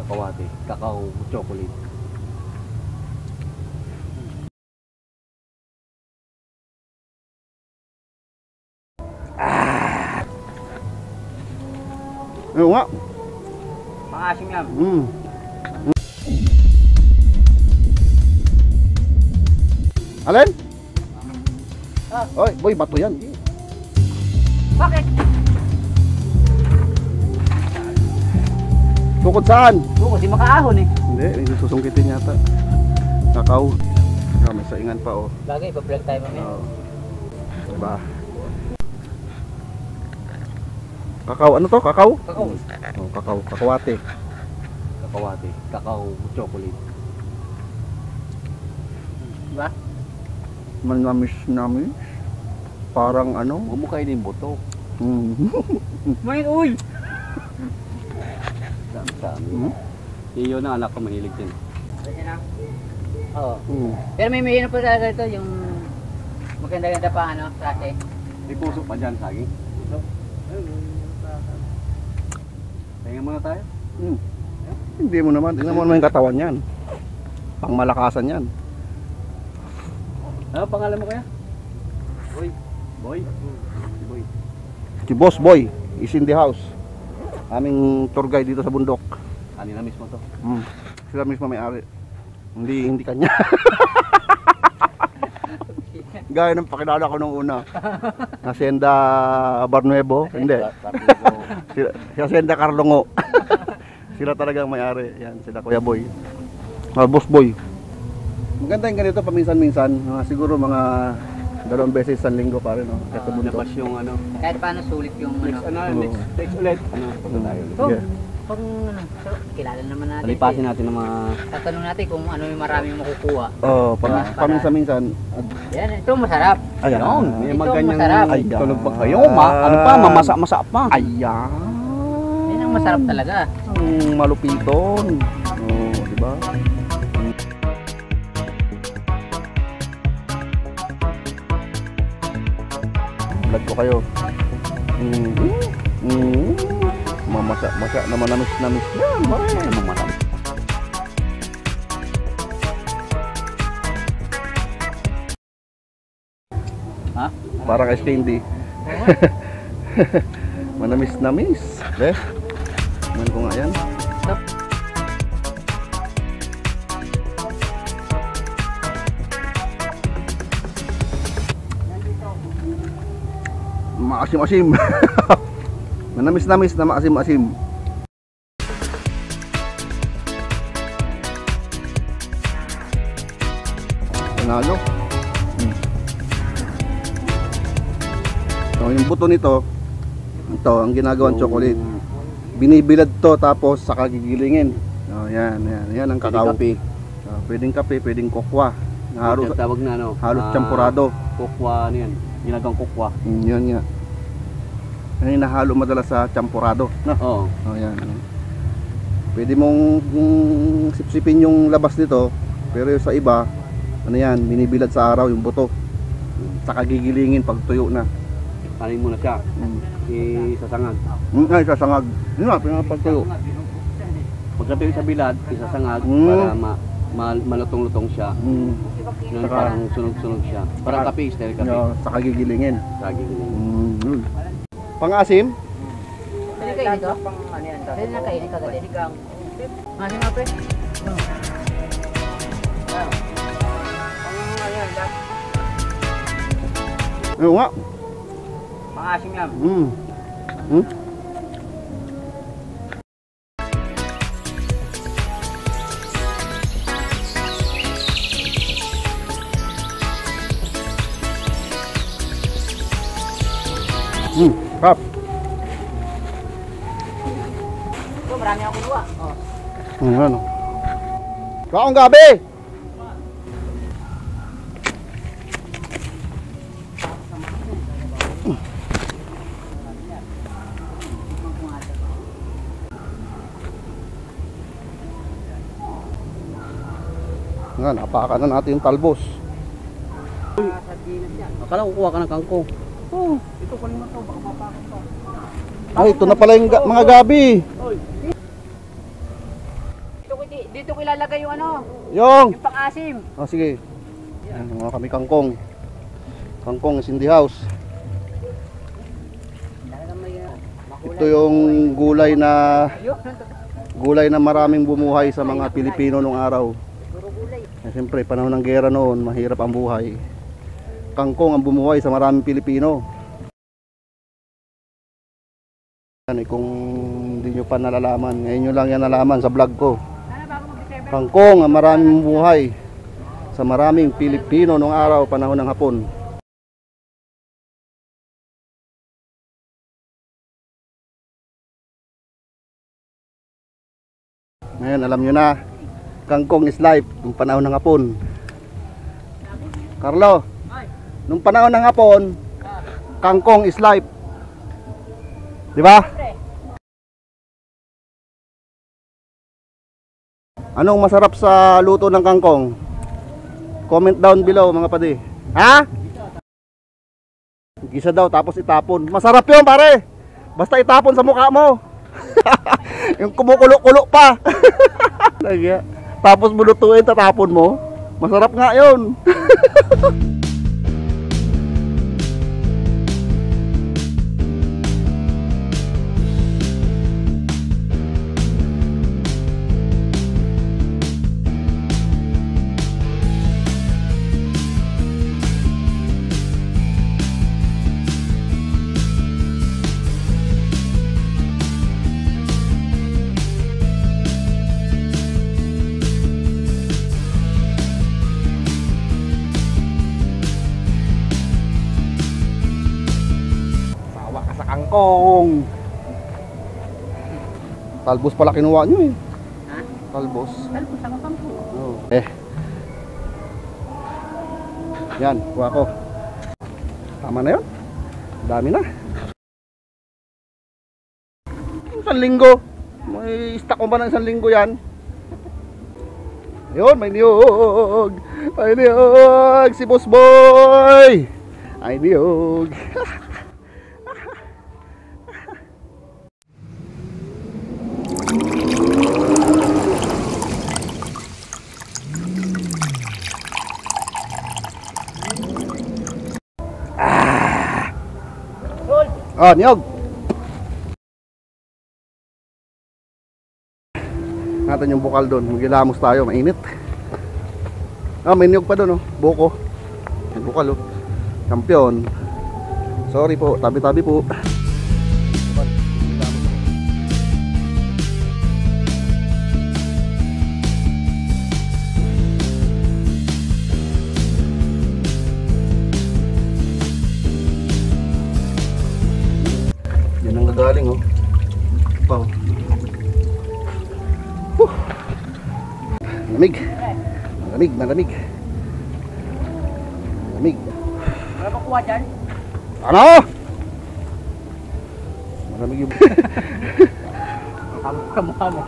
Kakawate, kakao chocolate. Oo nga. Pangasim yan. Alin? Oy, boy, bato yan. Bakit? Tukod saan? Oo, di makaahon eh. Hindi, hindi susungkitin yata. Kakao. May saingan pa oh. Bagay, pa-vlog tayo mamaya. Oo. Diba? Kakao, ano to? Kakao? Kakao. Oh, kakao, kakawate. Kakawate, kakao chocolate. Diba? Manamis-namis. Parang ano? Umukay din buto. Main, uy! Dami. Iyo na anak ko mahilig din. Ganyan lang. Oo. Pero may mahirap pa talaga ito, yung maganda-ganda pa ano, klase. May puso pa dyan, saging. Puso? Tingnan muna tayo. Hindi mo naman. Tingnan mo naman yung katawan yan. Pangmalakasan yan. Ano pangalan mo kaya? Boy. Boy? Si Boy. Si Boss Boy is in the house. Aming tour guide dito sa bundok. Kanina mismo to. Sila mismo may-ari. Hindi kanya. Gaya ng pakilala ko nung una. Hacienda Barnuevo. Hindi. Si Hacienda Carlongo. Sila talagang may-ari. Yan, sila Kuya Boy. Boss Boy. Maganda yung ganito paminsan-minsan. Siguro mga 2 beses sa linggo pa rin. Ito bundok. Labas yung ano. Kahit paano sulit yung Next, ano. next ulit. Ano, punta tayo ulit. Oh, Yeah. pag ano, so, kilala naman natin. Palipasin natin ng mga... Tatanong natin kung ano yung maraming makukuha. Oh, paminsan-minsan. Yan, ito masarap. Ayan. May Ito, mga ganyang masarap. tulog pa kayo. Ano pa, mamasa-masa pa. Ayan. Yan ang masarap talaga. Ang malupiton. Oh, di ba? Vlog ko kayo. Mamasa-masa na manamis-namis yan. Mamasa. Ha? Parang ice candy. Manamis-namis. Eh? Man ko nga yan. Maasim-asim. Manamis-namis na maasim-asim. Panalo. So, yung buto nito, ito ang ginagawang chocolate. Binibilad to tapos saka gigilingin. Oh, yan ang kakao. Pwedeng kape, pwedeng kokwa. Halos tawag na ano. Halos champurado. Kokwa ano yan. Ginagawang kokwa. Yan nga. Yan yung nahalo madalas sa champurado. No? Oo. Oh, yan. Pwede mong sipsipin yung labas nito, pero yung sa iba, ano yan, binibilad sa araw yung buto. Saka gigilingin pag tuyo na. Kanin muna siya. Isasangag. Ay, sasangag. Yun nga, pinapagtuyo. Pagkatuyo sa bilad, isasangag para malutong-lutong siya. Yun, parang sunog-sunog siya. Parang kape, style kape. Saka gigilingin. Saging. Pang-asim? Pwede kainin ito? Pwede na kainin kagad. Masin nga pre. Oo nga. Pangasim yan. Kap. Ito, marami akong kuha. Ano? Kaong gabi! Nga, napakan na natin yung talbos. Akala kukuha ka ng kangkong. Oh. Ito, kunin mo ito. Baka mapakon pa. Ay, ito na pala yung mga gabi. Dito ko ilalagay yung ano, Yung! yung pang-asim. Oh, sige. Yan, mga kami kangkong. Kangkong is in the house. Talagang may makulay. Ito yung gulay Yun, na maraming bumuhay sa mga Pilipino nung araw. puro gulay. Siyempre, panahon ng gera noon, mahirap ang buhay. Kangkong ang bumuhay sa maraming Pilipino. Yan, kung hindi nyo pa nalalaman, ngayon nyo lang yan nalaman sa vlog ko. Sana bago mag-December. Kangkong ang maraming buhay sa maraming Pilipino nung araw, panahon ng Hapon. Ngayon, alam nyo na, kangkong is life nung panahon ng Hapon. Carlo, nung panahon ng Hapon, kangkong is life. Di ba? Anong masarap sa luto ng kangkong? Comment down below mga padi. Ha? Gisa daw tapos itapon. Masarap yun pare. Basta itapon sa mukha mo. Yung kumukulo-kulo pa. Tapos bulutuin, tatapon mo. Masarap nga yun. Kangkong. Talbos pala kinuha nyo eh. Ha? Talbos. Talbos ang kampo. Oh. Yan, kuha ko. Tama na yun. Dami na. Isang linggo. May stock ko ba ng isang linggo yan? Yun, may niyog. May niyog. Si Boss Boy. Ay niyog. Oh, niyog. Natin yung bukal doon. Magilamos tayo, mainit. Ah, may niyog pa doon, oh. Buko. Yung bukal, oh. Kampiyon. Sorry po, tabi-tabi po. Yan ang gagaling, oh. Pau. Malamig. Malamig, malamig. Malamig. Wala ba kuha dyan? Ano? Malamig yung... Kamukha mo.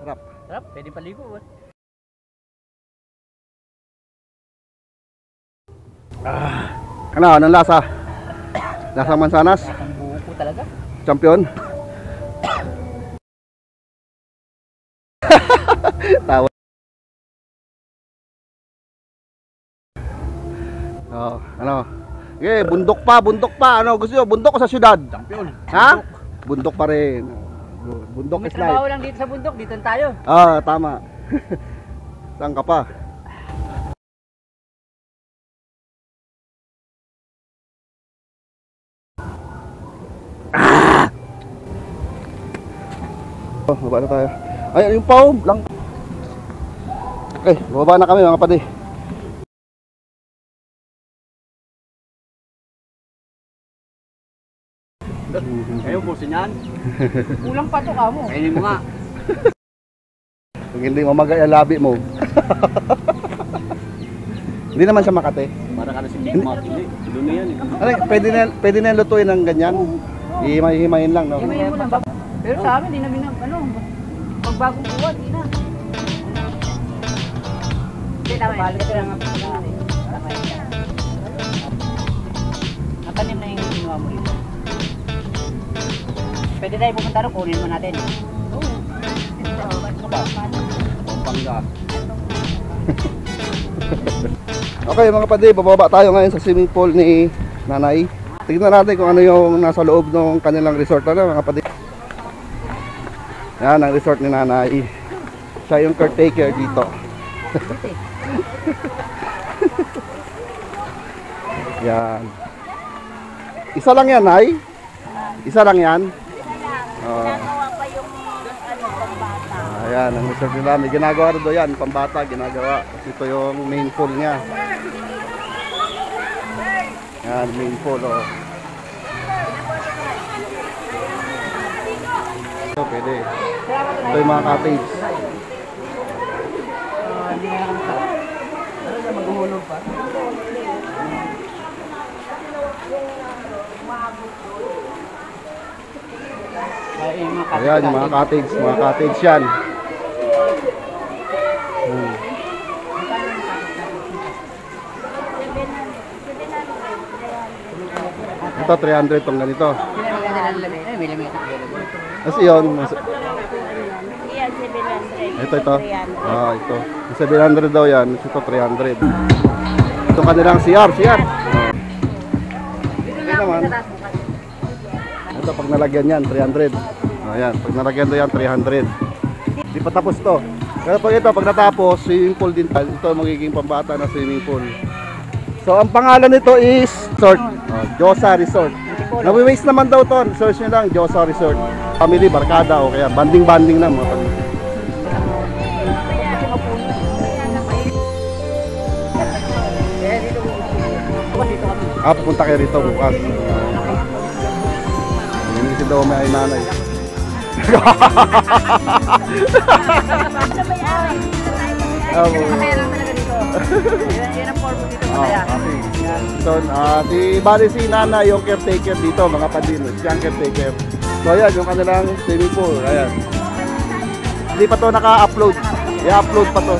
Harap. Sarap, pwede paligo. Ano, anong lasa? Lasa mansanas? Ang buko talaga. Champion? Tawa. Oh, ano? Okay, bundok pa. Ano gusto nyo? Bundok o sa syudad? Champion. Ha? Bundok pa rin. Bundok May is trabaho life. lang dito sa bundok, dito tayo. Ah, tama. Saan ka pa? Oh, baba na tayo. Ay, yung pao lang. Okay, bababa na kami mga pati. Kayo, busin yan. Kulang pa to kamo. Kainin mo nga. Kung hindi mamagay ang labi mo. Hindi naman siya makate. Para ka na si Big Mac. Hindi, doon na yan eh. Ano, pwede na lutuin ng ganyan. Hihimay-himayin lang, no? Himayin mo lang. Pero sa amin, di namin na, ano, pagbagong kuha, di na. Hindi, tama yan. Balik ka lang ang pagkakas eh. Tama yan. Nakanim na yung ginawa mo rito. Pwede tayo pupunta rin, kunin mo natin. Pampanga. Okay mga kapatid, bababa tayo ngayon sa swimming pool ni Nanay. Tignan natin kung ano yung nasa loob ng kanilang resort. Ano mga kapatid? Yan ang resort ni Nanay. Siya yung caretaker dito. Yan. Isa lang yan, Nay? Isa lang yan? Ginagawa pa yung pambata. Ayan, ang resort nila. May ginagawa rin doon yan, pambata ginagawa. Kasi ito yung main pool niya. Yan, main pool, oh. Ito, pwede. Ito yung mga cottage. Hindi na lang sa. Ano na maghuhulog pa? Ayan, yung mga cottage yan. Ito, 300 tong ganito. May lamesa. Kasi yun, Yan, 700. ito. 300. Ah, ito. Yung 700 daw yan, ito 300. Ito kanilang CR. Ito naman. Ito, pag nalagyan yan, 300. Ayan, pag nalagyan daw yan, 300. Hindi pa tapos to. Pero pag ito, pag natapos, swimming pool din. Ito magiging pambata na swimming pool. So, ang pangalan nito is Resort. Josa Resort. Nawi-waste naman daw to. Search nyo lang, Josa Resort. Family, barkada o kaya banding-banding na mga pag- pupunta kayo rito bukas. Hindi si daw may nanay. Sa may-ari. Kaya lang talaga dito. Yan ang form dito. Kaya. Okay. So, bali si Nana yung caretaker dito, mga padino. Siya ang caretaker. So, ayan, yung kanilang swimming pool. Ayan. Hindi pa to naka-upload. I-upload pa to.